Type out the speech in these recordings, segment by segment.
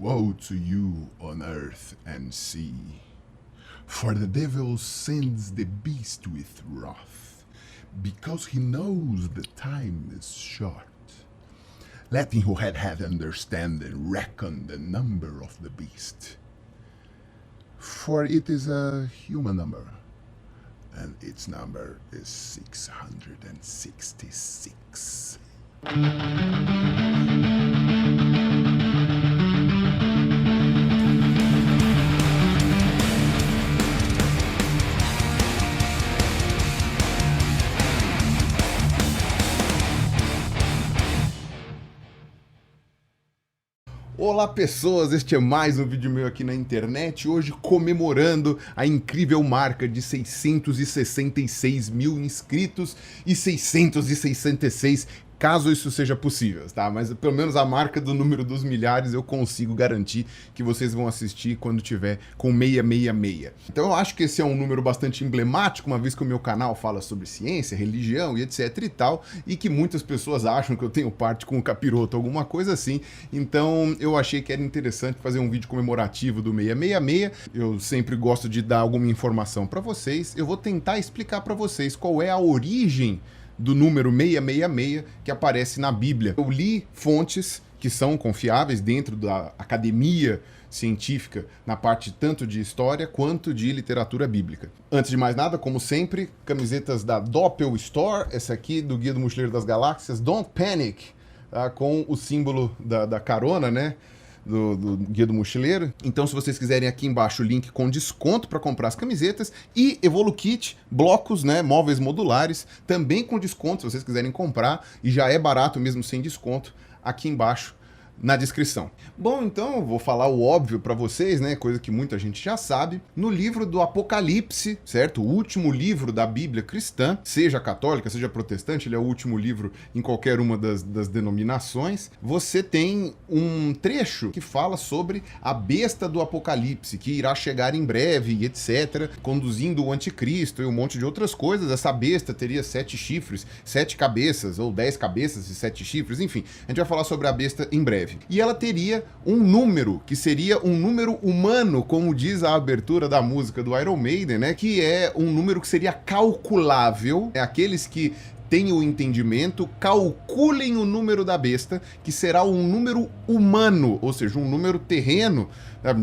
Woe to you on earth and sea, for the devil sends the beast with wrath, because he knows the time is short. Let him who had understanding reckon the number of the beast, for it is a human number, and its number is 666. Olá pessoas, este é mais um vídeo meu aqui na internet, hoje comemorando a incrível marca de 666 mil inscritos e 666 caso isso seja possível, tá? Mas pelo menos a marca do número dos milhares eu consigo garantir que vocês vão assistir quando tiver com 666. Então eu acho que esse é um número bastante emblemático, uma vez que o meu canal fala sobre ciência, religião e etc e tal, e que muitas pessoas acham que eu tenho parte com o capiroto, alguma coisa assim. Então eu achei que era interessante fazer um vídeo comemorativo do 666. Eu sempre gosto de dar alguma informação para vocês. Eu vou tentar explicar para vocês qual é a origem do número 666 que aparece na Bíblia. Eu li fontes que são confiáveis dentro da academia científica, na parte tanto de história quanto de literatura bíblica. Antes de mais nada, como sempre, camisetas da Doppel Store, essa aqui do Guia do Mochileiro das Galáxias, Don't Panic, tá? Com o símbolo da carona, né? Do Guia do Mochileiro. Então, se vocês quiserem, aqui embaixo o link com desconto para comprar as camisetas, e EvoluKit, blocos, né, móveis modulares, também com desconto, se vocês quiserem comprar, e já é barato mesmo sem desconto, aqui embaixo na descrição. Bom, então eu vou falar o óbvio para vocês, né, coisa que muita gente já sabe. No livro do Apocalipse, certo? O último livro da Bíblia cristã, seja católica, seja protestante, ele é o último livro em qualquer uma das denominações. Você tem um trecho que fala sobre a besta do Apocalipse, que irá chegar em breve e etc, conduzindo o anticristo e um monte de outras coisas. Essa besta teria 7 chifres, 7 cabeças, ou 10 cabeças e 7 chifres, enfim. A gente vai falar sobre a besta em breve. E ela teria um número, que seria um número humano, como diz a abertura da música do Iron Maiden, né? Que é um número que seria calculável. Aqueles que têm o entendimento, calculem o número da besta, que será um número humano, ou seja, um número terreno,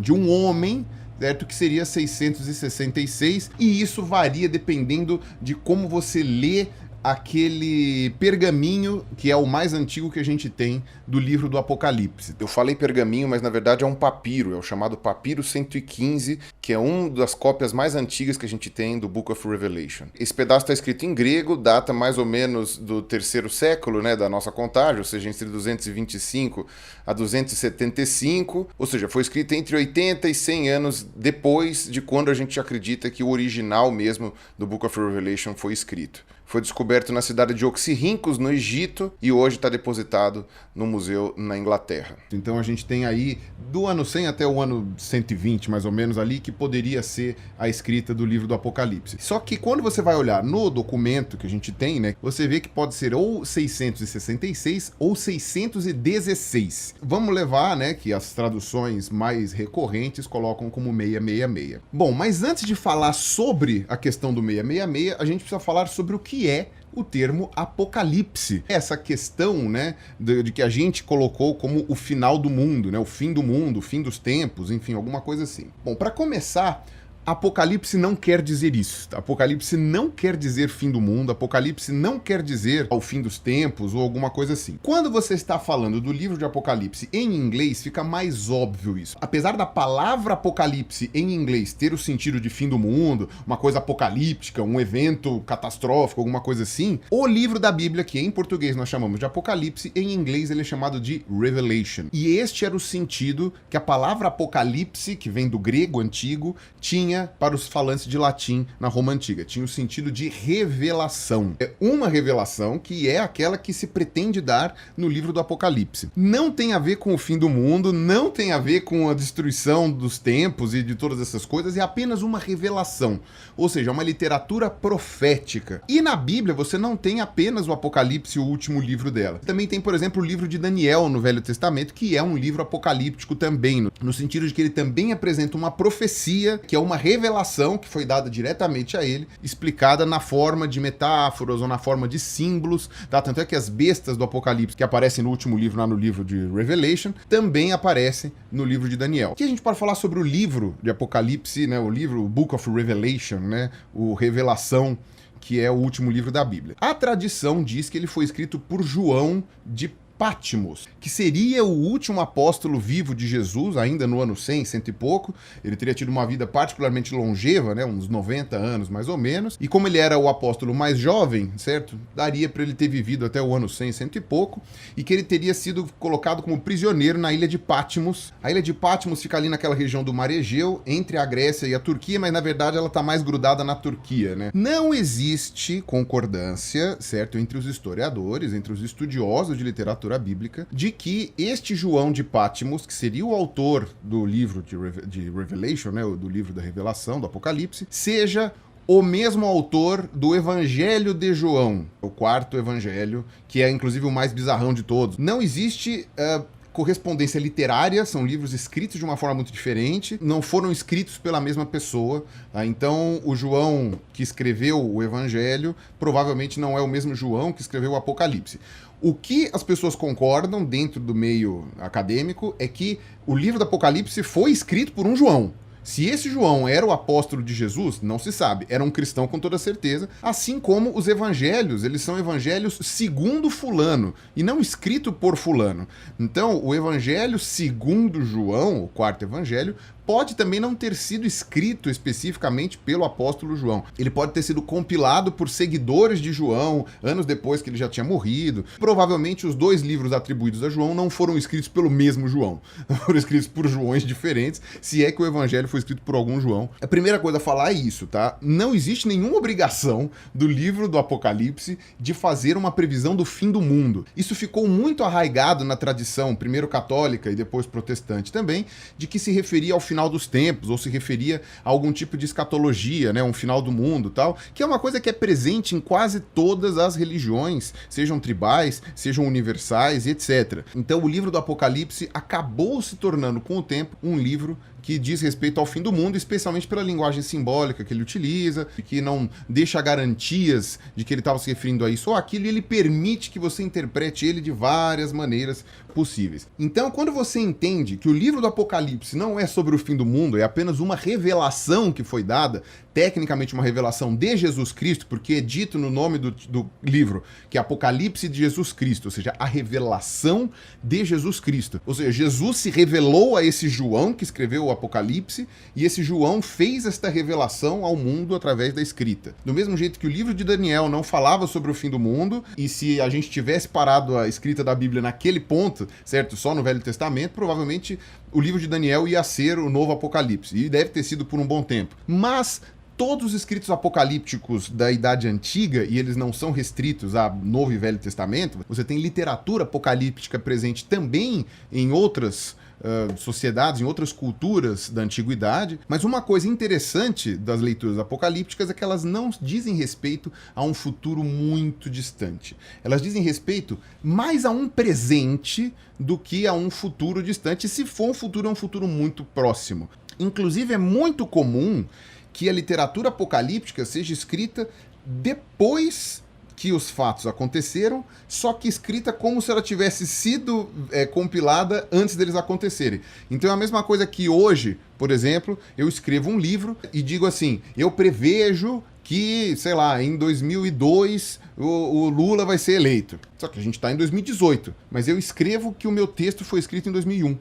de um homem, certo? Que seria 666, e isso varia dependendo de como você lê aquele pergaminho que é o mais antigo que a gente tem do livro do Apocalipse. Eu falei pergaminho, mas na verdade é um papiro, é o chamado Papiro 115, que é uma das cópias mais antigas que a gente tem do Book of Revelation. Esse pedaço está escrito em grego, data mais ou menos do 3º século, né, da nossa contagem, ou seja, entre 225 a 275, ou seja, foi escrito entre 80 e 100 anos depois de quando a gente acredita que o original mesmo do Book of Revelation foi escrito. Foi descoberto na cidade de Oxirrincos, no Egito, e hoje está depositado no museu na Inglaterra. Então a gente tem aí do ano 100 até o ano 120, mais ou menos, ali, que poderia ser a escrita do livro do Apocalipse. Só que quando você vai olhar no documento que a gente tem, né, você vê que pode ser ou 666 ou 616. Vamos levar, né, que as traduções mais recorrentes colocam como 666. Bom, mas antes de falar sobre a questão do 666, a gente precisa falar sobre o que é o termo Apocalipse. Essa questão, né, de que a gente colocou como o final do mundo, né, o fim do mundo, o fim dos tempos, enfim, alguma coisa assim. Bom, para começar, Apocalipse não quer dizer isso. Apocalipse não quer dizer fim do mundo, Apocalipse não quer dizer ao fim dos tempos ou alguma coisa assim. Quando você está falando do livro de Apocalipse em inglês, fica mais óbvio isso. Apesar da palavra Apocalipse em inglês ter o sentido de fim do mundo, uma coisa apocalíptica, um evento catastrófico, alguma coisa assim, o livro da Bíblia, que em português nós chamamos de Apocalipse, em inglês ele é chamado de Revelation. E este era o sentido que a palavra Apocalipse, que vem do grego antigo, tinha tinha para os falantes de latim na Roma Antiga. Tinha o sentido de revelação. É uma revelação que é aquela que se pretende dar no livro do Apocalipse. Não tem a ver com o fim do mundo, não tem a ver com a destruição dos tempos e de todas essas coisas, é apenas uma revelação. Ou seja, uma literatura profética. E na Bíblia você não tem apenas o Apocalipse, o último livro dela. Também tem, por exemplo, o livro de Daniel no Velho Testamento, que é um livro apocalíptico também, no sentido de que ele também apresenta uma profecia, que é uma revelação que foi dada diretamente a ele, explicada na forma de metáforas ou na forma de símbolos, tá? Tanto é que as bestas do Apocalipse, que aparecem no último livro, lá no livro de Revelation, também aparecem no livro de Daniel. Aqui a gente pode falar sobre o livro de Apocalipse, né? O livro, o Book of Revelation, né? O Revelação, que é o último livro da Bíblia. A tradição diz que ele foi escrito por João de Patmos, que seria o último apóstolo vivo de Jesus, ainda no ano 100, cento e pouco. Ele teria tido uma vida particularmente longeva, né, uns 90 anos mais ou menos, e como ele era o apóstolo mais jovem, certo? Daria para ele ter vivido até o ano 100, cento e pouco, e que ele teria sido colocado como prisioneiro na ilha de Patmos. A ilha de Patmos fica ali naquela região do Mar Egeu, entre a Grécia e a Turquia, mas na verdade ela está mais grudada na Turquia, né? Não existe concordância, certo, entre os historiadores, entre os estudiosos de literatura bíblica, de que este João de Patmos, que seria o autor do livro de Revelation, né, do livro da Revelação, do Apocalipse, seja o mesmo autor do Evangelho de João, o quarto evangelho, que é inclusive o mais bizarrão de todos. Não existe correspondência literária, são livros escritos de uma forma muito diferente, não foram escritos pela mesma pessoa, tá? Então o João que escreveu o Evangelho provavelmente não é o mesmo João que escreveu o Apocalipse. O que as pessoas concordam dentro do meio acadêmico é que o livro do Apocalipse foi escrito por um João. Se esse João era o apóstolo de Jesus, não se sabe. Era um cristão com toda certeza. Assim como os evangelhos, eles são evangelhos segundo fulano, e não escrito por fulano. Então, o evangelho segundo João, o quarto evangelho, pode também não ter sido escrito especificamente pelo apóstolo João. Ele pode ter sido compilado por seguidores de João, anos depois que ele já tinha morrido. Provavelmente os dois livros atribuídos a João não foram escritos pelo mesmo João. Foram escritos por Joões diferentes, se é que o evangelho foi escrito por algum João. A primeira coisa a falar é isso, tá? Não existe nenhuma obrigação do livro do Apocalipse de fazer uma previsão do fim do mundo. Isso ficou muito arraigado na tradição, primeiro católica e depois protestante também, de que se referia ao final dos tempos, ou se referia a algum tipo de escatologia, né, um final do mundo, tal, que é uma coisa que é presente em quase todas as religiões, sejam tribais, sejam universais e etc. Então o livro do Apocalipse acabou se tornando com o tempo um livro que diz respeito ao fim do mundo, especialmente pela linguagem simbólica que ele utiliza, que não deixa garantias de que ele estava se referindo a isso ou aquilo, e ele permite que você interprete ele de várias maneiras possíveis. Então, quando você entende que o livro do Apocalipse não é sobre o fim do mundo, é apenas uma revelação que foi dada, tecnicamente uma revelação de Jesus Cristo, porque é dito no nome do livro que é Apocalipse de Jesus Cristo, ou seja, a revelação de Jesus Cristo. Ou seja, Jesus se revelou a esse João que escreveu o Apocalipse, e esse João fez esta revelação ao mundo através da escrita. Do mesmo jeito que o livro de Daniel não falava sobre o fim do mundo, e se a gente tivesse parado a escrita da Bíblia naquele ponto, certo, só no Velho Testamento, provavelmente o livro de Daniel ia ser o novo Apocalipse, e deve ter sido por um bom tempo. Mas todos os escritos apocalípticos da Idade Antiga, e eles não são restritos a Novo e Velho Testamento, você tem literatura apocalíptica presente também em outras sociedades, em outras culturas da antiguidade, mas uma coisa interessante das leituras apocalípticas é que elas não dizem respeito a um futuro muito distante. Elas dizem respeito mais a um presente do que a um futuro distante, e se for um futuro, é um futuro muito próximo. Inclusive, é muito comum que a literatura apocalíptica seja escrita depois que os fatos aconteceram, só que escrita como se ela tivesse sido compilada antes deles acontecerem. Então é a mesma coisa que hoje, por exemplo, eu escrevo um livro e digo assim, eu prevejo que, sei lá, em 2002 o Lula vai ser eleito. Só que a gente está em 2018, mas eu escrevo que o meu texto foi escrito em 2001.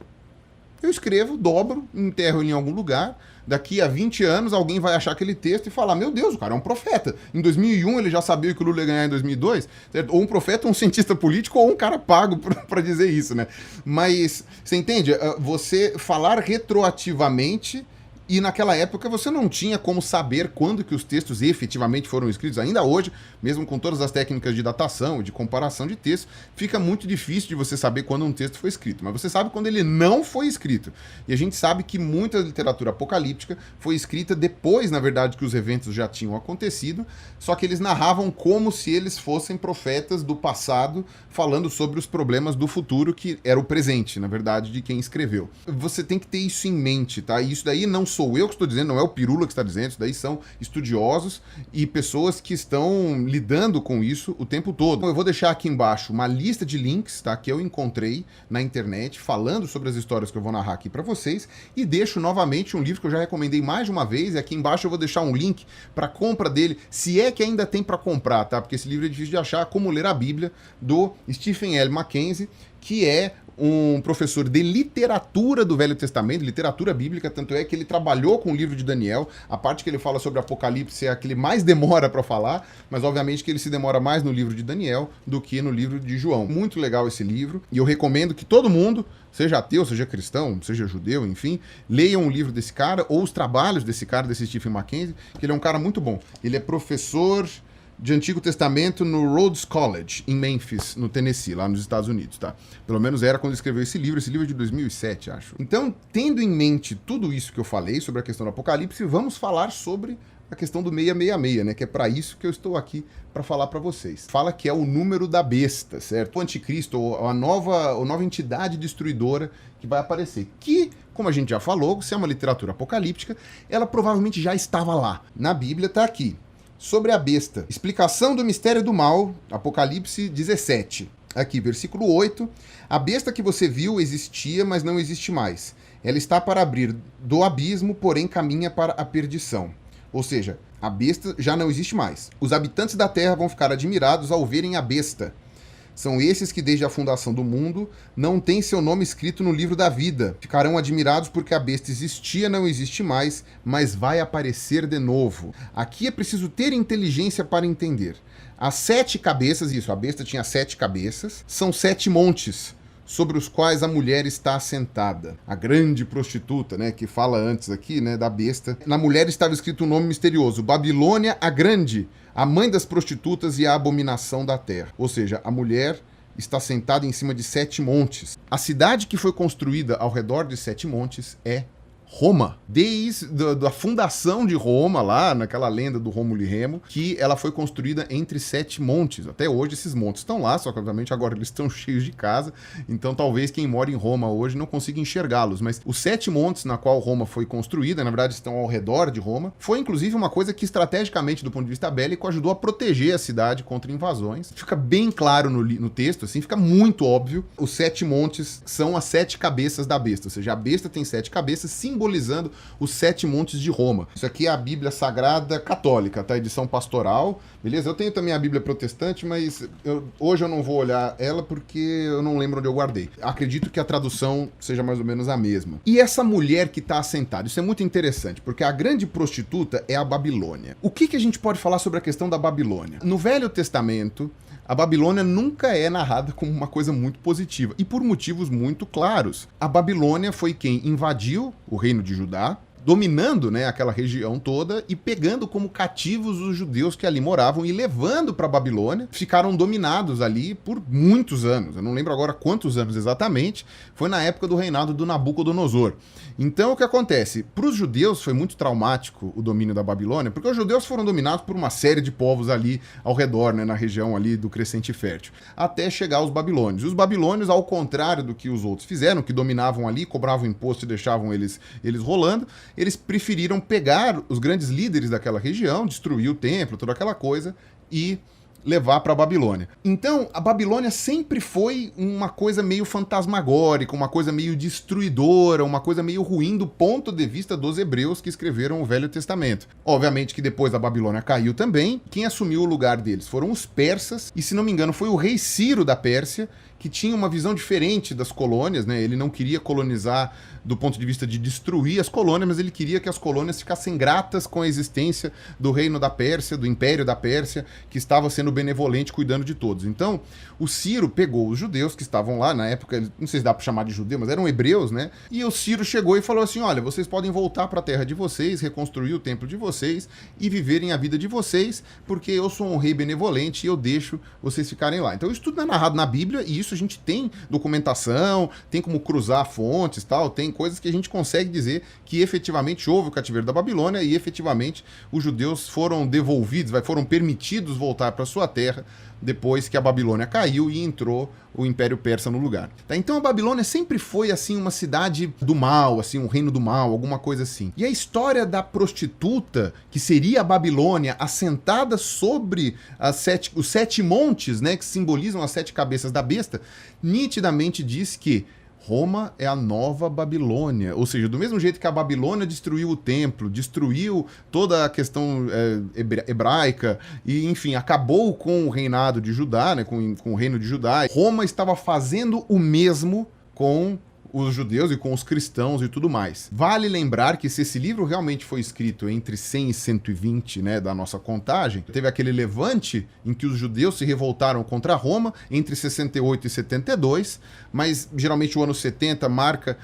Eu escrevo, dobro, enterro ele em algum lugar. Daqui a 20 anos alguém vai achar aquele texto e falar, meu Deus, o cara é um profeta. Em 2001 ele já sabia que o Lula ia ganhar em 2002, certo? Ou um profeta, um cientista político, ou um cara pago para dizer isso, né? Mas, você entende? Você falar retroativamente E naquela época você não tinha como saber quando que os textos efetivamente foram escritos. Ainda hoje, mesmo com todas as técnicas de datação e de comparação de textos, fica muito difícil de você saber quando um texto foi escrito. Mas você sabe quando ele não foi escrito. E a gente sabe que muita literatura apocalíptica foi escrita depois, na verdade, que os eventos já tinham acontecido, só que eles narravam como se eles fossem profetas do passado, falando sobre os problemas do futuro, que era o presente, na verdade, de quem escreveu. Você tem que ter isso em mente, tá? E isso daí não sou eu que estou dizendo, não é o Pirula que está dizendo, isso daí são estudiosos e pessoas que estão lidando com isso o tempo todo. Então, eu vou deixar aqui embaixo uma lista de links, tá, que eu encontrei na internet falando sobre as histórias que eu vou narrar aqui para vocês, e deixo novamente um livro que eu já recomendei mais de uma vez, e aqui embaixo eu vou deixar um link para compra dele, se é que ainda tem para comprar, tá? Porque esse livro é difícil de achar, Como Ler a Bíblia, do Stephen L. Mackenzie, que é um professor de literatura do Velho Testamento, literatura bíblica, tanto é que ele trabalhou com o livro de Daniel. A parte que ele fala sobre Apocalipse é a que ele mais demora para falar, mas obviamente que ele se demora mais no livro de Daniel do que no livro de João. Muito legal esse livro, e eu recomendo que todo mundo, seja ateu, seja cristão, seja judeu, enfim, leiam o livro desse cara, ou os trabalhos desse cara, desse Stephen Mackenzie, que ele é um cara muito bom. Ele é professor de Antigo Testamento no Rhodes College, em Memphis, no Tennessee, lá nos Estados Unidos, tá? Pelo menos era quando ele escreveu esse livro é de 2007, acho. Então, tendo em mente tudo isso que eu falei sobre a questão do Apocalipse, vamos falar sobre a questão do 666, né? Que é para isso que eu estou aqui para falar para vocês. Fala que é o número da besta, certo? O anticristo, ou a nova entidade destruidora que vai aparecer. Que, como a gente já falou, se é uma literatura apocalíptica, ela provavelmente já estava lá. Na Bíblia tá aqui. Sobre a besta. Explicação do mistério do mal, Apocalipse 17. Aqui, versículo 8. A besta que você viu existia, mas não existe mais. Ela está para abrir do abismo, porém caminha para a perdição. Ou seja, a besta já não existe mais. Os habitantes da terra vão ficar admirados ao verem a besta. São esses que, desde a fundação do mundo, não têm seu nome escrito no livro da vida. Ficarão admirados porque a besta existia, não existe mais, mas vai aparecer de novo. Aqui é preciso ter inteligência para entender. As 7 cabeças, isso, a besta tinha 7 cabeças, são 7 montes sobre os quais a mulher está assentada. A grande prostituta, né, que fala antes aqui, né, da besta. Na mulher estava escrito um nome misterioso, Babilônia a Grande, a mãe das prostitutas e a abominação da terra. Ou seja, a mulher está sentada em cima de 7 montes. A cidade que foi construída ao redor de 7 montes é Roma. Desde a fundação de Roma, lá naquela lenda do Rômulo e Remo, que ela foi construída entre 7 montes. Até hoje esses montes estão lá, só que obviamente agora eles estão cheios de casa, então talvez quem mora em Roma hoje não consiga enxergá-los. Mas os 7 montes na qual Roma foi construída, na verdade estão ao redor de Roma, foi inclusive uma coisa que estrategicamente, do ponto de vista bélico, ajudou a proteger a cidade contra invasões. Fica bem claro no texto, assim, fica muito óbvio. Os 7 montes são as 7 cabeças da besta, ou seja, a besta tem 7 cabeças, simbolizando os 7 montes de Roma. Isso aqui é a Bíblia Sagrada Católica, tá? Edição pastoral, beleza? Eu tenho também a Bíblia Protestante, mas hoje eu não vou olhar ela porque eu não lembro onde eu guardei. Acredito que a tradução seja mais ou menos a mesma. E essa mulher que está assentada, isso é muito interessante, porque a grande prostituta é a Babilônia. O que a gente pode falar sobre a questão da Babilônia? No Velho Testamento, a Babilônia nunca é narrada como uma coisa muito positiva, e por motivos muito claros. A Babilônia foi quem invadiu o reino de Judá, dominando, né, aquela região toda e pegando como cativos os judeus que ali moravam e levando para a Babilônia. Ficaram dominados ali por muitos anos. Eu não lembro agora quantos anos exatamente. Foi na época do reinado do Nabucodonosor. Então o que acontece? Para os judeus foi muito traumático o domínio da Babilônia, porque os judeus foram dominados por uma série de povos ali ao redor, né, na região ali do Crescente Fértil, até chegar aos babilônios. Os babilônios, ao contrário do que os outros fizeram, que dominavam ali, cobravam imposto e deixavam eles rolando, eles preferiram pegar os grandes líderes daquela região, destruir o templo, toda aquela coisa, e levar para a Babilônia. Então, a Babilônia sempre foi uma coisa meio fantasmagórica, uma coisa meio destruidora, uma coisa meio ruim do ponto de vista dos hebreus que escreveram o Velho Testamento. Obviamente que depois a Babilônia caiu também, quem assumiu o lugar deles foram os persas, e se não me engano foi o rei Ciro da Pérsia que tinha uma visão diferente das colônias, né? Ele não queria colonizar do ponto de vista de destruir as colônias, mas ele queria que as colônias ficassem gratas com a existência do reino da Pérsia, do Império da Pérsia, que estava sendo benevolente, cuidando de todos. Então, o Ciro pegou os judeus que estavam lá, na época, não sei se dá para chamar de judeu, mas eram hebreus, né? E o Ciro chegou e falou assim, olha, vocês podem voltar para a terra de vocês, reconstruir o templo de vocês e viverem a vida de vocês, porque eu sou um rei benevolente e eu deixo vocês ficarem lá. Então, isso tudo é narrado na Bíblia e isso a gente tem documentação, tem como cruzar fontes e tal, tem coisas que a gente consegue dizer que efetivamente houve o cativeiro da Babilônia e efetivamente os judeus foram devolvidos, foram permitidos voltar para sua terra depois que a Babilônia caiu e entrou o Império Persa no lugar. Tá? Então a Babilônia sempre foi assim uma cidade do mal, assim, um reino do mal, alguma coisa assim. E a história da prostituta, que seria a Babilônia, assentada sobre os 7 montes, né, que simbolizam as 7 cabeças da besta, nitidamente diz que Roma é a nova Babilônia, ou seja, do mesmo jeito que a Babilônia destruiu o templo, destruiu toda a questão hebraica e, enfim, acabou com o reinado de Judá, né, com o reino de Judá, Roma estava fazendo o mesmo com os judeus e com os cristãos e tudo mais. Vale lembrar que se esse livro realmente foi escrito entre 100 e 120, né, da nossa contagem, teve aquele levante em que os judeus se revoltaram contra Roma entre 68 e 72, mas geralmente o ano 70 marca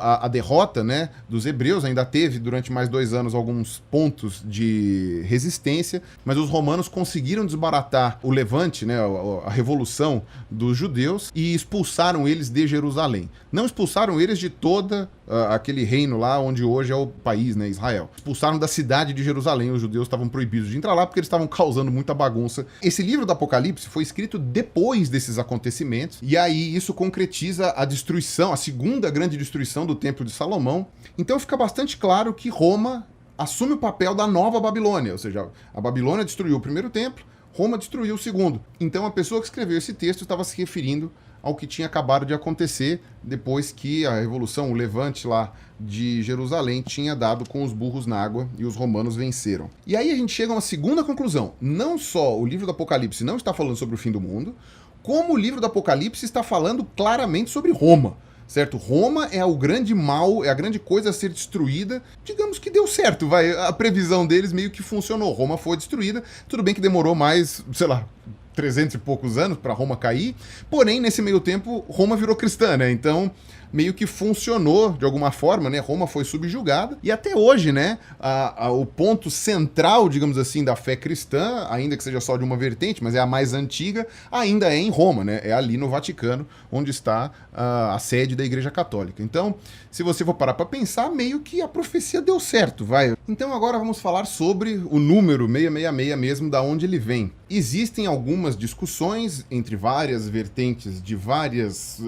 a derrota, né, dos hebreus. Ainda teve durante mais 2 anos alguns pontos de resistência, mas os romanos conseguiram desbaratar o levante, né, a revolução dos judeus e expulsaram eles de Jerusalém. Não expulsaram eles de toda aquele reino lá onde hoje é o país, né, Israel. Expulsaram da cidade de Jerusalém, os judeus estavam proibidos de entrar lá porque eles estavam causando muita bagunça. Esse livro do Apocalipse foi escrito depois desses acontecimentos, e aí isso concretiza a destruição, a segunda grande destruição do Templo de Salomão. Então fica bastante claro que Roma assume o papel da nova Babilônia, ou seja, a Babilônia destruiu o primeiro templo, Roma destruiu o segundo. Então a pessoa que escreveu esse texto estava se referindo ao que tinha acabado de acontecer depois que a revolução, o levante lá de Jerusalém tinha dado com os burros na água e os romanos venceram. E aí a gente chega a uma segunda conclusão. Não só o livro do Apocalipse não está falando sobre o fim do mundo, como o livro do Apocalipse está falando claramente sobre Roma. Certo? Roma é o grande mal, é a grande coisa a ser destruída. Digamos que deu certo, a previsão deles meio que funcionou. Roma foi destruída, tudo bem que demorou mais, sei lá, 300 e poucos anos para Roma cair, porém, nesse meio tempo, Roma virou cristã, né? Então, meio que funcionou de alguma forma, né? Roma foi subjugada e até hoje, né? O ponto central, digamos assim, da fé cristã, ainda que seja só de uma vertente, mas é a mais antiga, ainda é em Roma, né? É ali no Vaticano, onde está a sede da Igreja Católica. Então, se você for parar para pensar, meio que a profecia deu certo, Então agora vamos falar sobre o número 666 mesmo, da onde ele vem. Existem algumas discussões entre várias vertentes de várias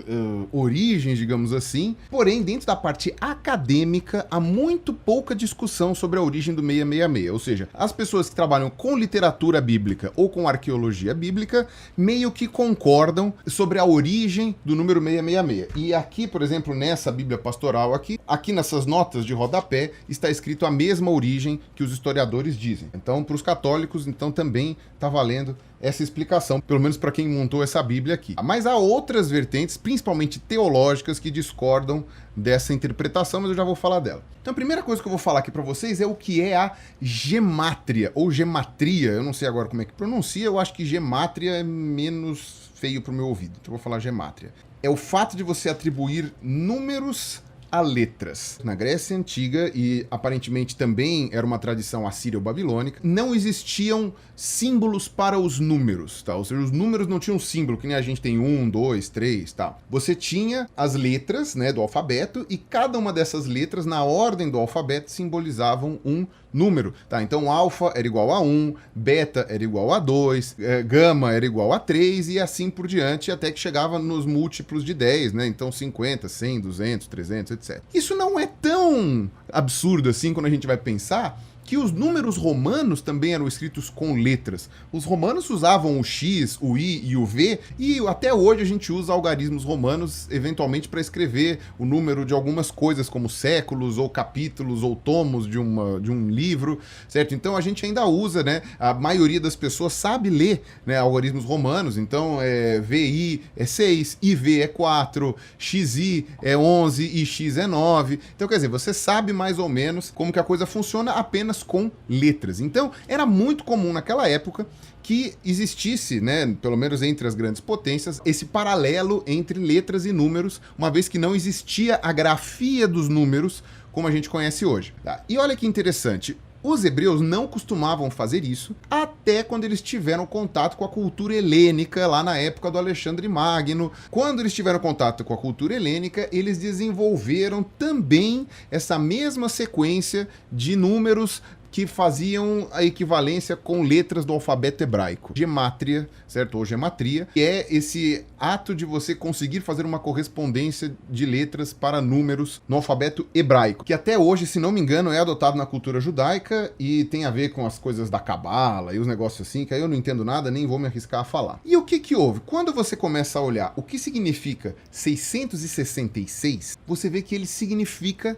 origens, digamos assim, porém, dentro da parte acadêmica, há muito pouca discussão sobre a origem do 666, ou seja, as pessoas que trabalham com literatura bíblica ou com arqueologia bíblica meio que concordam sobre a origem do número 666. E aqui, por exemplo, nessa Bíblia Pastoral aqui nessas notas de rodapé, está escrito a mesma origem que os historiadores dizem. Então, para os católicos, então também está valendo essa explicação, pelo menos para quem montou essa Bíblia aqui. Mas há outras vertentes, principalmente teológicas, que discordam dessa interpretação, mas eu já vou falar dela. Então a primeira coisa que eu vou falar aqui para vocês é o que é a gemátria, ou gematria, eu não sei agora como é que pronuncia, eu acho que gemátria é menos feio para o meu ouvido, então eu vou falar gemátria. É o fato de você atribuir números a letras. Na Grécia Antiga, e aparentemente também era uma tradição assírio-babilônica, não existiam símbolos para os números, tá? Ou seja, os números não tinham símbolo, que nem a gente tem 1, 2, 3, tá? Você tinha as letras, né, do alfabeto, e cada uma dessas letras, na ordem do alfabeto, simbolizavam um número, tá? Então alfa era igual a 1, beta era igual a 2, gama era igual a 3 e assim por diante, até que chegava nos múltiplos de 10, né? Então 50, 100, 200, 300, etc. Isso não é tão absurdo assim quando a gente vai pensar, que os números romanos também eram escritos com letras. Os romanos usavam o X, o I e o V, e até hoje a gente usa algarismos romanos eventualmente para escrever o número de algumas coisas, como séculos, ou capítulos, ou tomos de um livro, certo? Então a gente ainda usa, né? A maioria das pessoas sabe ler, né, algarismos romanos, então VI é 6, IV é 4, XI é 11 e X é 9. Então, quer dizer, você sabe mais ou menos como que a coisa funciona apenas com letras. Então, era muito comum naquela época que existisse, né, pelo menos entre as grandes potências, esse paralelo entre letras e números, uma vez que não existia a grafia dos números como a gente conhece hoje. Tá? E olha que interessante, os hebreus não costumavam fazer isso até quando eles tiveram contato com a cultura helênica, lá na época do Alexandre Magno. Quando eles tiveram contato com a cultura helênica, eles desenvolveram também essa mesma sequência de números que faziam a equivalência com letras do alfabeto hebraico. Gemátria, certo? Ou gematria, que é esse ato de você conseguir fazer uma correspondência de letras para números no alfabeto hebraico, que até hoje, se não me engano, é adotado na cultura judaica e tem a ver com as coisas da cabala e os negócios assim, que aí eu não entendo nada, nem vou me arriscar a falar. E o que que houve? Quando você começa a olhar o que significa 666, você vê que ele significa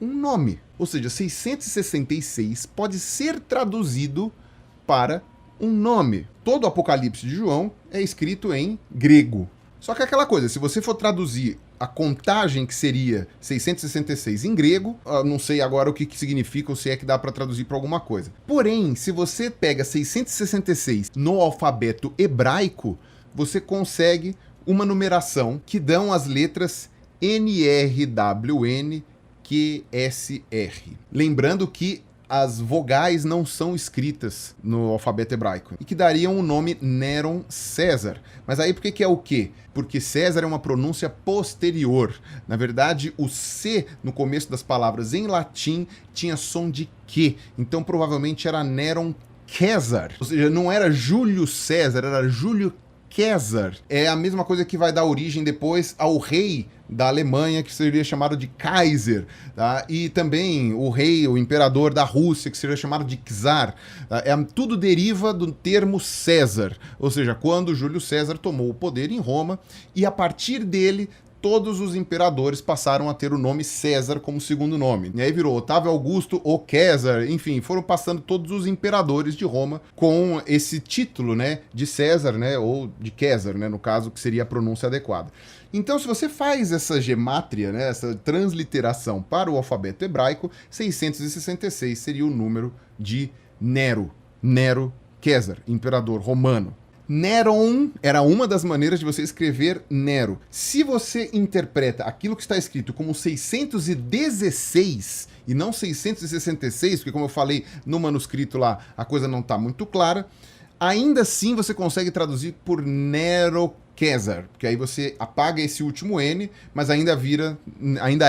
um nome. Ou seja, 666 pode ser traduzido para um nome. Todo o Apocalipse de João é escrito em grego. Só que aquela coisa, se você for traduzir a contagem que seria 666 em grego, não sei agora o que significa ou se é que dá para traduzir para alguma coisa. Porém, se você pega 666 no alfabeto hebraico, você consegue uma numeração que dão as letras NRWN QSR. Lembrando que as vogais não são escritas no alfabeto hebraico e que dariam o nome Néron César. Mas aí por que é o quê? Porque César é uma pronúncia posterior. Na verdade, o C no começo das palavras em latim tinha som de Q. Então provavelmente era Néron César. Ou seja, não era Júlio César, era Júlio César. É a mesma coisa que vai dar origem depois ao rei da Alemanha, que seria chamado de Kaiser, tá? E também o rei, o imperador da Rússia, que seria chamado de Czar. Tá? Tudo deriva do termo César, ou seja, quando Júlio César tomou o poder em Roma, e a partir dele todos os imperadores passaram a ter o nome César como segundo nome. E aí virou Otávio Augusto ou César, enfim, foram passando todos os imperadores de Roma com esse título, né, de César, né, ou de César, né, no caso, que seria a pronúncia adequada. Então, se você faz essa gemátria, né, essa transliteração para o alfabeto hebraico, 666 seria o número de Nero. Nero César, imperador romano. Néron era uma das maneiras de você escrever Nero. Se você interpreta aquilo que está escrito como 616 e não 666, porque como eu falei no manuscrito lá, a coisa não está muito clara, ainda assim você consegue traduzir por Nero César, porque aí você apaga esse último N, mas ainda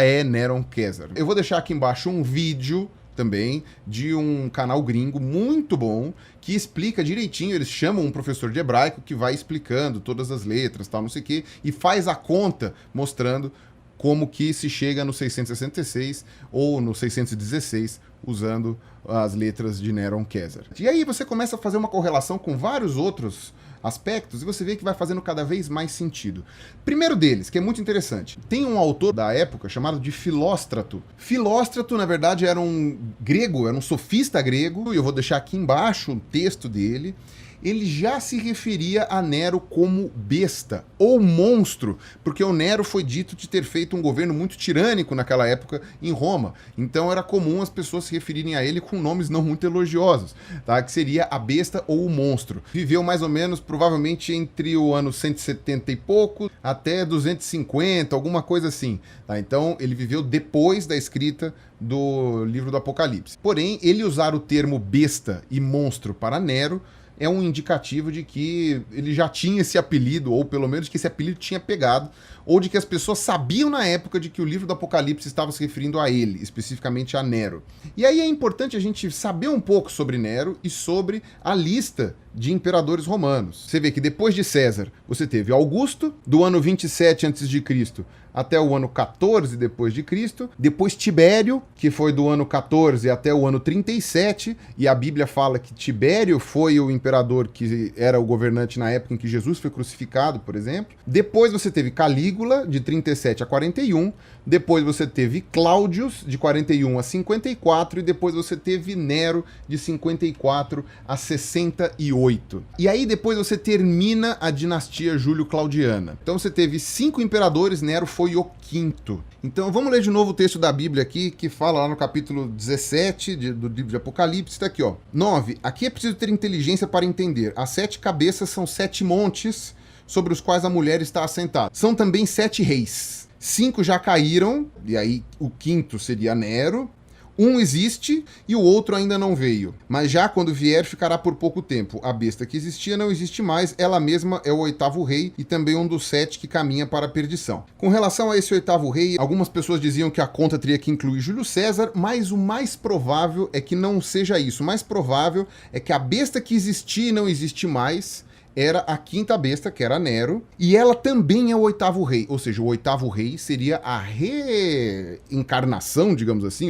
é Néron César. Eu vou deixar aqui embaixo um vídeo também de um canal gringo muito bom que explica direitinho. Eles chamam um professor de hebraico que vai explicando todas as letras, tal, não sei o quê, e faz a conta mostrando como que se chega no 666 ou no 616 usando as letras de Néron César. E aí você começa a fazer uma correlação com vários outros aspectos e você vê que vai fazendo cada vez mais sentido. Primeiro deles, que é muito interessante, tem um autor da época chamado de Filóstrato. Filóstrato, na verdade, era um grego, era um sofista grego, e eu vou deixar aqui embaixo o texto dele. Ele já se referia a Nero como besta ou monstro, porque o Nero foi dito de ter feito um governo muito tirânico naquela época em Roma. Então era comum as pessoas se referirem a ele com nomes não muito elogiosos, tá? Que seria a besta ou o monstro. Viveu mais ou menos, provavelmente, entre o ano 170 e pouco até 250, alguma coisa assim. Tá? Então ele viveu depois da escrita do livro do Apocalipse. Porém, ele usar o termo besta e monstro para Nero é um indicativo de que ele já tinha esse apelido, ou pelo menos que esse apelido tinha pegado, ou de que as pessoas sabiam na época de que o livro do Apocalipse estava se referindo a ele, especificamente a Nero. E aí é importante a gente saber um pouco sobre Nero e sobre a lista de imperadores romanos. Você vê que depois de César, você teve Augusto, do ano 27 a.C. até o ano 14 depois de Cristo, depois Tibério, que foi do ano 14 até o ano 37, e a Bíblia fala que Tibério foi o imperador que era o governante na época em que Jesus foi crucificado, por exemplo. Depois você teve Calígula, de 37 a 41, depois você teve Cláudius, de 41 a 54, e depois você teve Nero, de 54 a 68. E aí depois você termina a dinastia Júlio-Claudiana. Então você teve 5 imperadores, Nero foi o 5º. Então vamos ler de novo o texto da Bíblia aqui, que fala lá no capítulo 17 do livro de Apocalipse, está aqui, ó. 9. Aqui é preciso ter inteligência para entender. As 7 cabeças são 7 montes sobre os quais a mulher está assentada. São também 7 reis. 5 já caíram, e aí o 5º seria Nero. Um existe e o outro ainda não veio. Mas já quando vier, ficará por pouco tempo. A besta que existia não existe mais, ela mesma é o 8º rei e também um dos 7 que caminha para a perdição. Com relação a esse 8º rei, algumas pessoas diziam que a conta teria que incluir Júlio César, mas o mais provável é que não seja isso. O mais provável é que a besta que existia e não existe mais era a 5ª besta, que era Nero, e ela também é o 8º rei, ou seja, o 8º rei seria a reencarnação, digamos assim,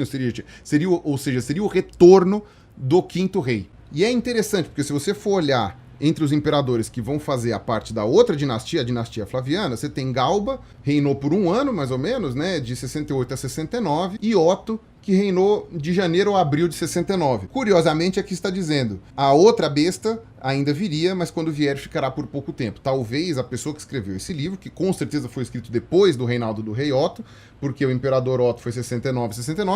seria o retorno do 5º rei. E é interessante, porque se você for olhar entre os imperadores que vão fazer a parte da outra dinastia, a dinastia Flaviana, você tem Galba, reinou por um ano, mais ou menos, né, de 68 a 69, e Otto, que reinou de janeiro a abril de 69. Curiosamente, aqui está dizendo, a outra besta ainda viria, mas quando vier ficará por pouco tempo. Talvez a pessoa que escreveu esse livro, que com certeza foi escrito depois do reinado do rei Otto, porque o imperador Otto foi 69,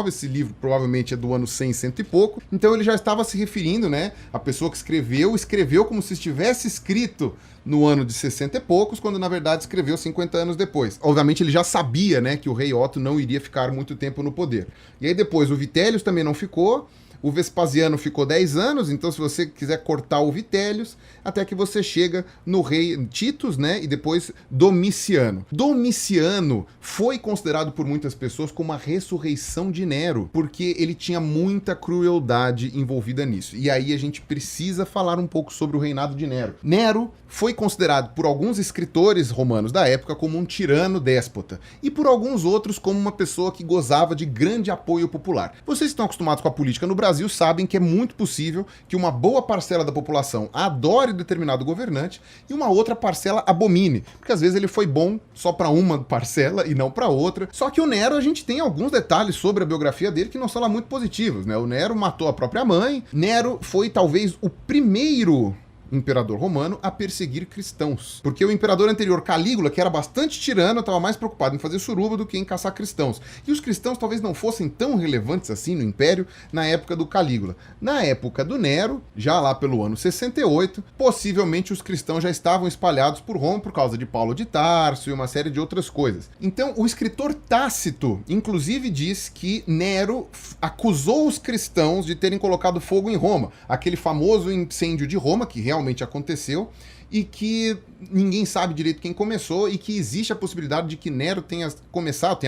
esse livro provavelmente é do ano 100, cento e pouco, então ele já estava se referindo, né, a pessoa que escreveu como se estivesse escrito no ano de 60 e poucos, quando na verdade escreveu 50 anos depois. Obviamente ele já sabia, né, que o rei Otto não iria ficar muito tempo no poder. E aí depois o Vitélius também não ficou, o Vespasiano ficou 10 anos, então se você quiser cortar o Vitélius, até que você chega no rei Titus, né, e depois Domiciano. Domiciano foi considerado por muitas pessoas como a ressurreição de Nero, porque ele tinha muita crueldade envolvida nisso. E aí a gente precisa falar um pouco sobre o reinado de Nero. Nero foi considerado por alguns escritores romanos da época como um tirano déspota, e por alguns outros como uma pessoa que gozava de grande apoio popular. Vocês estão acostumados com a política no Brasil, sabem que é muito possível que uma boa parcela da população adore determinado governante e uma outra parcela abomine, porque às vezes ele foi bom só para uma parcela e não para outra. Só que o Nero, a gente tem alguns detalhes sobre a biografia dele que não são lá muito positivos, né? O Nero matou a própria mãe. Nero foi talvez o primeiro imperador romano a perseguir cristãos. Porque o imperador anterior, Calígula, que era bastante tirano, estava mais preocupado em fazer suruba do que em caçar cristãos. E os cristãos talvez não fossem tão relevantes assim no Império na época do Calígula. Na época do Nero, já lá pelo ano 68, possivelmente os cristãos já estavam espalhados por Roma por causa de Paulo de Tarso e uma série de outras coisas. Então, o escritor Tácito, inclusive, diz que Nero acusou os cristãos de terem colocado fogo em Roma. Aquele famoso incêndio de Roma, que realmente aconteceu, e que ninguém sabe direito quem começou, e que existe a possibilidade de que Nero tenha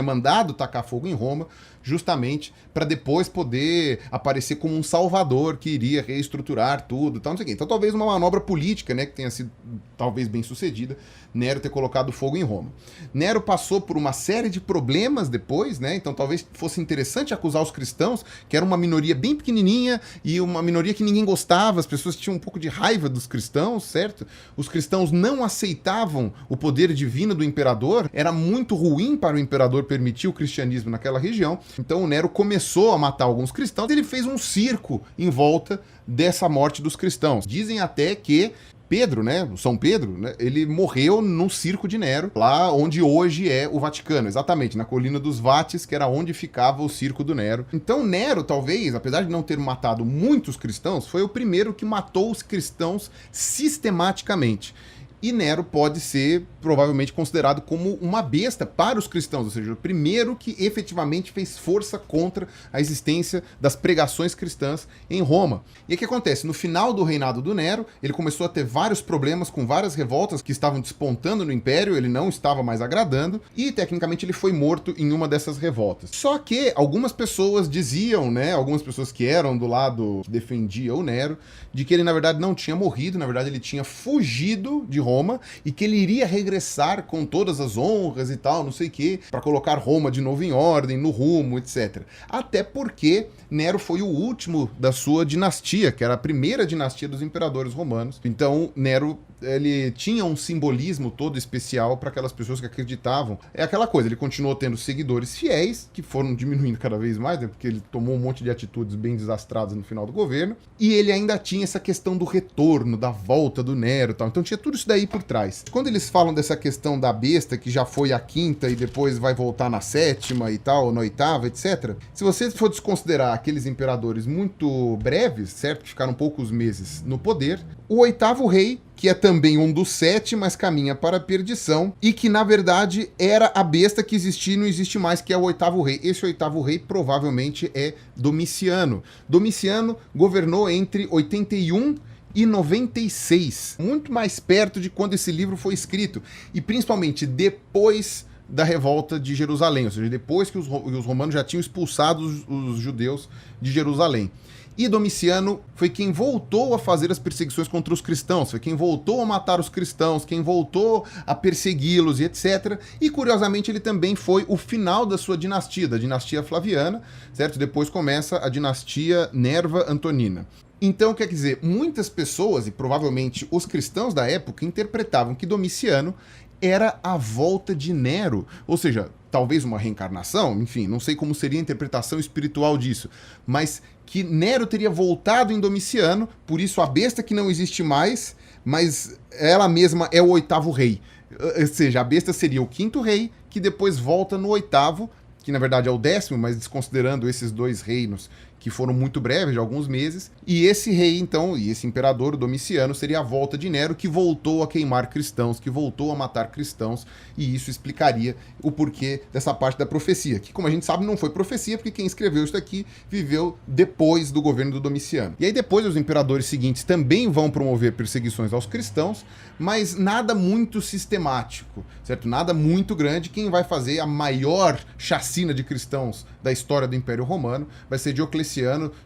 mandado tacar fogo em Roma, justamente para depois poder aparecer como um salvador que iria reestruturar tudo, tal, não sei o quê. Então talvez uma manobra política, né, que tenha sido talvez bem sucedida, Nero ter colocado fogo em Roma. Nero passou por uma série de problemas depois, né, então talvez fosse interessante acusar os cristãos, que era uma minoria bem pequenininha e uma minoria que ninguém gostava, as pessoas tinham um pouco de raiva dos cristãos, certo? Os cristãos não aceitavam o poder divino do imperador, era muito ruim para o imperador permitir o cristianismo naquela região. Então o Nero começou a matar alguns cristãos, ele fez um circo em volta dessa morte dos cristãos. Dizem até que Pedro, né, São Pedro, né, ele morreu no circo de Nero, lá onde hoje é o Vaticano, exatamente, na colina dos Vates, que era onde ficava o circo do Nero. Então Nero, talvez, apesar de não ter matado muitos cristãos, foi o primeiro que matou os cristãos sistematicamente. E Nero pode ser provavelmente considerado como uma besta para os cristãos, ou seja, o primeiro que efetivamente fez força contra a existência das pregações cristãs em Roma. E o que acontece? No final do reinado do Nero, ele começou a ter vários problemas com várias revoltas que estavam despontando no Império, ele não estava mais agradando, e tecnicamente ele foi morto em uma dessas revoltas. Só que algumas pessoas diziam, né, algumas pessoas que eram do lado que defendia o Nero, de que ele na verdade não tinha morrido, na verdade ele tinha fugido de Roma e que ele iria regressar com todas as honras e tal, não sei o que, para colocar Roma de novo em ordem, no rumo, etc. Até porque Nero foi o último da sua dinastia, que era a primeira dinastia dos imperadores romanos. Então Nero, ele tinha um simbolismo todo especial para aquelas pessoas que acreditavam. É aquela coisa, ele continuou tendo seguidores fiéis, que foram diminuindo cada vez mais, né, porque ele tomou um monte de atitudes bem desastradas no final do governo, e ele ainda tinha essa questão do retorno, da volta do Nero e tal. Então tinha tudo isso daí por trás. Quando eles falam dessa questão da besta, que já foi a quinta e depois vai voltar na sétima e tal, na oitava, etc. Se você for desconsiderar aqueles imperadores muito breves, certo? Que ficaram poucos meses no poder, o oitavo rei, que é também um dos 7, mas caminha para a perdição, e que na verdade era a besta que existia e não existe mais, que é o oitavo rei. Esse oitavo rei provavelmente é Domiciano. Domiciano governou entre 81 e 96, muito mais perto de quando esse livro foi escrito, e principalmente depois da revolta de Jerusalém, ou seja, depois que os romanos já tinham expulsado os judeus de Jerusalém. E Domiciano foi quem voltou a fazer as perseguições contra os cristãos, foi quem voltou a matar os cristãos, quem voltou a persegui-los e etc. E curiosamente ele também foi o final da sua dinastia, da dinastia Flaviana, certo? Depois começa a dinastia Nerva Antonina. Então, quer dizer, muitas pessoas, e provavelmente os cristãos da época, interpretavam que Domiciano era a volta de Nero, ou seja, talvez uma reencarnação, enfim, não sei como seria a interpretação espiritual disso, mas que Nero teria voltado em Domiciano, por isso a besta que não existe mais, mas ela mesma é o oitavo rei. Ou seja, a besta seria o quinto rei, que depois volta no oitavo, que na verdade é o 10º, mas desconsiderando esses dois reinos que foram muito breves, de alguns meses, e esse rei, então, e esse imperador, o Domiciano, seria a volta de Nero, que voltou a queimar cristãos, que voltou a matar cristãos, e isso explicaria o porquê dessa parte da profecia, que, como a gente sabe, não foi profecia, porque quem escreveu isso aqui viveu depois do governo do Domiciano. E aí depois os imperadores seguintes também vão promover perseguições aos cristãos, mas nada muito sistemático, certo? Nada muito grande. Quem vai fazer a maior chacina de cristãos da história do Império Romano vai ser Diocleciano,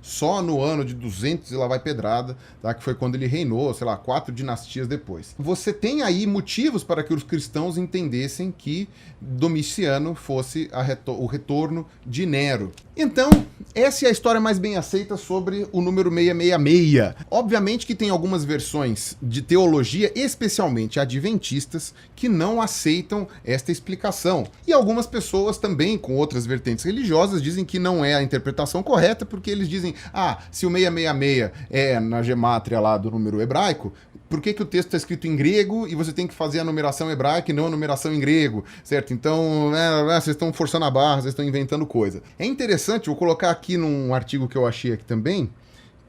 só no ano de 200 e lá vai pedrada, tá? Que foi quando ele reinou, sei lá, 4 dinastias depois. Você tem aí motivos para que os cristãos entendessem que Domiciano fosse o retorno de Nero. Então, essa é a história mais bem aceita sobre o número 666. Obviamente que tem algumas versões de teologia, especialmente adventistas, que não aceitam esta explicação. E algumas pessoas também, com outras vertentes religiosas, dizem que não é a interpretação correta, porque eles dizem, se o 666 é na gemátria lá do número hebraico, por que o texto está escrito em grego e você tem que fazer a numeração hebraica e não a numeração em grego, certo? Então, vocês estão forçando a barra, vocês estão inventando coisa. É interessante, vou colocar aqui num artigo que eu achei aqui também,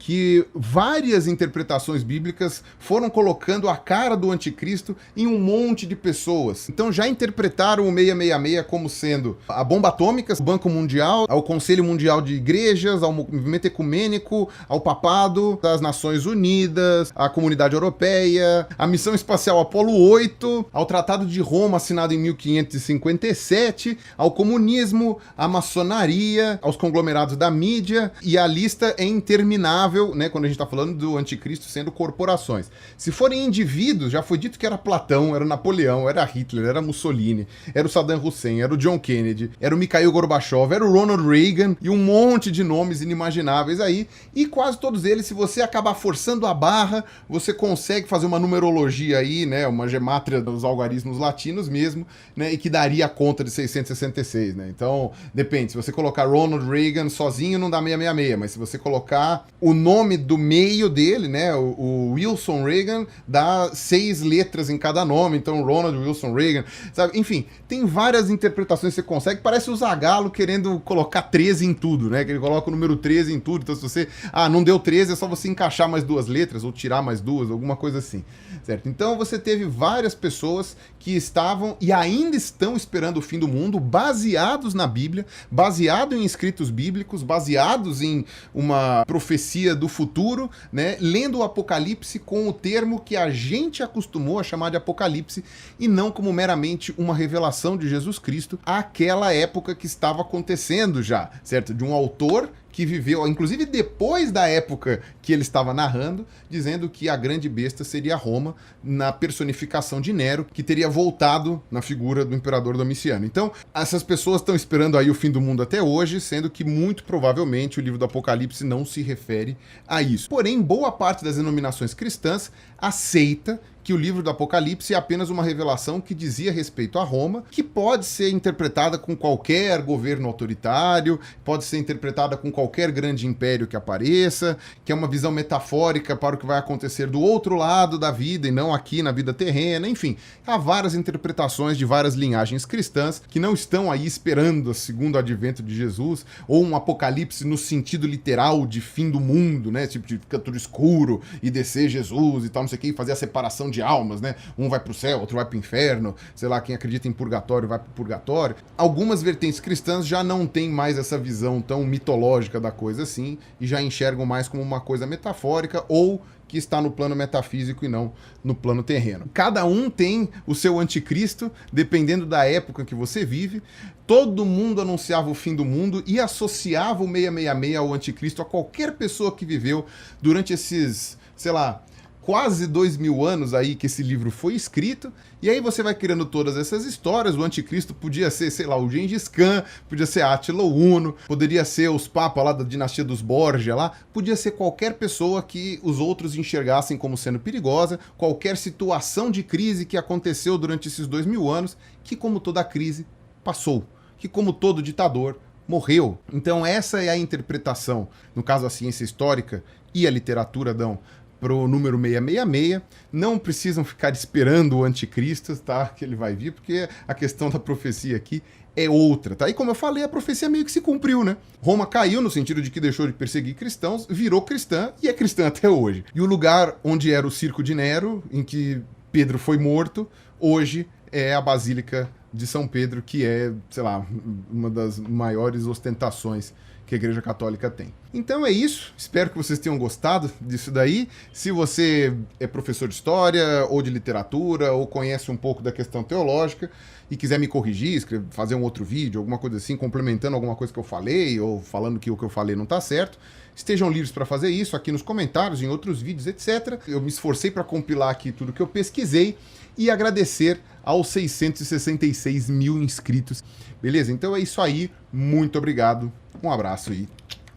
que várias interpretações bíblicas foram colocando a cara do anticristo em um monte de pessoas. Então já interpretaram o 666 como sendo a bomba atômica, o Banco Mundial, ao Conselho Mundial de Igrejas, ao movimento ecumênico, ao papado, às Nações Unidas, à Comunidade Europeia, à Missão Espacial Apolo 8, ao Tratado de Roma assinado em 1557, ao comunismo, à maçonaria, aos conglomerados da mídia, e a lista é interminável, né, quando a gente está falando do anticristo sendo corporações. Se forem indivíduos, já foi dito que era Platão, era Napoleão, era Hitler, era Mussolini, era o Saddam Hussein, era o John Kennedy, era o Mikhail Gorbachev, era o Ronald Reagan e um monte de nomes inimagináveis aí, e quase todos eles, se você acabar forçando a barra, você consegue fazer uma numerologia aí, né, uma gemátria dos algarismos latinos mesmo, né, e que daria a conta de 666, né? Então, depende, se você colocar Ronald Reagan sozinho não dá 666, mas se você colocar o nome do meio dele, né, o Wilson Reagan, dá 6 letras em cada nome, então Ronald Wilson Reagan, sabe? Enfim, tem várias interpretações que você consegue, parece o Zagallo querendo colocar 13 em tudo, né, que ele coloca o número 13 em tudo, então se você, não deu 13, é só você encaixar mais 2 letras, ou tirar mais 2, alguma coisa assim, certo? Então você teve várias pessoas que estavam e ainda estão esperando o fim do mundo, baseados na Bíblia, baseado em escritos bíblicos, baseados em uma profecia do futuro, né, lendo o Apocalipse com o termo que a gente acostumou a chamar de Apocalipse e não como meramente uma revelação de Jesus Cristo àquela época que estava acontecendo já, certo? De um autor que viveu, inclusive depois da época que ele estava narrando, dizendo que a grande besta seria Roma, na personificação de Nero, que teria voltado na figura do imperador Domiciano. Então, essas pessoas estão esperando aí o fim do mundo até hoje, sendo que muito provavelmente o livro do Apocalipse não se refere a isso. Porém, boa parte das denominações cristãs aceita que o livro do Apocalipse é apenas uma revelação que dizia respeito a Roma, que pode ser interpretada com qualquer governo autoritário, pode ser interpretada com qualquer grande império que apareça, que é uma visão metafórica para o que vai acontecer do outro lado da vida e não aqui na vida terrena, enfim. Há várias interpretações de várias linhagens cristãs que não estão aí esperando o segundo advento de Jesus, ou um apocalipse no sentido literal de fim do mundo, né? Tipo de ficar tudo escuro e descer Jesus e tal, não sei o que, e fazer a separação de almas, né? Um vai pro céu, outro vai pro inferno, sei lá, quem acredita em purgatório vai pro purgatório. Algumas vertentes cristãs já não têm mais essa visão tão mitológica da coisa assim, e já enxergam mais como uma coisa metafórica ou que está no plano metafísico e não no plano terreno. Cada um tem o seu anticristo, dependendo da época que você vive. Todo mundo anunciava o fim do mundo e associava o 666 ao anticristo a qualquer pessoa que viveu durante esses, sei lá, quase 2000 anos aí que esse livro foi escrito, e aí você vai criando todas essas histórias. O anticristo podia ser, sei lá, o Gengis Khan, podia ser Átila Uno, poderia ser os papas lá da dinastia dos Borgia lá, podia ser qualquer pessoa que os outros enxergassem como sendo perigosa, qualquer situação de crise que aconteceu durante esses 2000 anos, que como toda crise, passou, que como todo ditador, morreu. Então essa é a interpretação, no caso a ciência histórica e a literatura dão para o número 666, não precisam ficar esperando o anticristo, tá? Que ele vai vir, porque a questão da profecia aqui é outra, tá? E como eu falei, a profecia meio que se cumpriu, né? Roma caiu no sentido de que deixou de perseguir cristãos, virou cristã e é cristã até hoje. E o lugar onde era o circo de Nero, em que Pedro foi morto, hoje é a Basílica de São Pedro, que é, sei lá, uma das maiores ostentações que a Igreja Católica tem. Então é isso, espero que vocês tenham gostado disso daí. Se você é professor de história, ou de literatura, ou conhece um pouco da questão teológica, e quiser me corrigir, fazer um outro vídeo, alguma coisa assim, complementando alguma coisa que eu falei, ou falando que o que eu falei não está certo, estejam livres para fazer isso aqui nos comentários, em outros vídeos, etc. Eu me esforcei para compilar aqui tudo que eu pesquisei, e agradecer aos 666 mil inscritos. Beleza? Então é isso aí. Muito obrigado. Um abraço e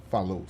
falou!